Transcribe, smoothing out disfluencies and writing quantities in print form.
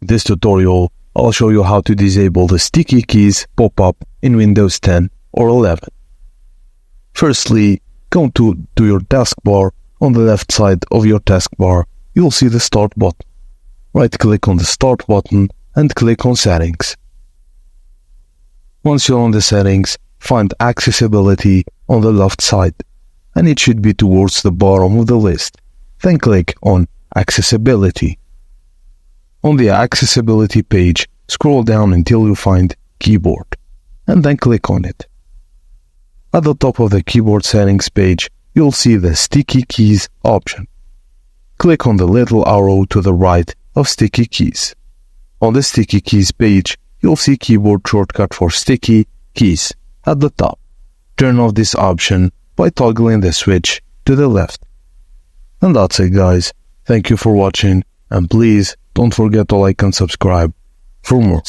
In this tutorial, I'll show you how to disable the sticky keys pop-up in Windows 10 or 11. Firstly, go to your taskbar. On the left side of your taskbar, you'll see the Start button. Right-click on the Start button and click on Settings. Once you're on the Settings, find Accessibility on the left side, and it should be towards the bottom of the list. Then click on Accessibility. On the Accessibility page, scroll down until you find Keyboard, and then click on it. At the top of the Keyboard Settings page, you'll see the Sticky Keys option. Click on the little arrow to the right of Sticky Keys. On the Sticky Keys page, you'll see Keyboard shortcut for Sticky Keys at the top. Turn off this option by toggling the switch to the left. And that's it, guys. Thank you for watching, and please don't forget to like and subscribe for more.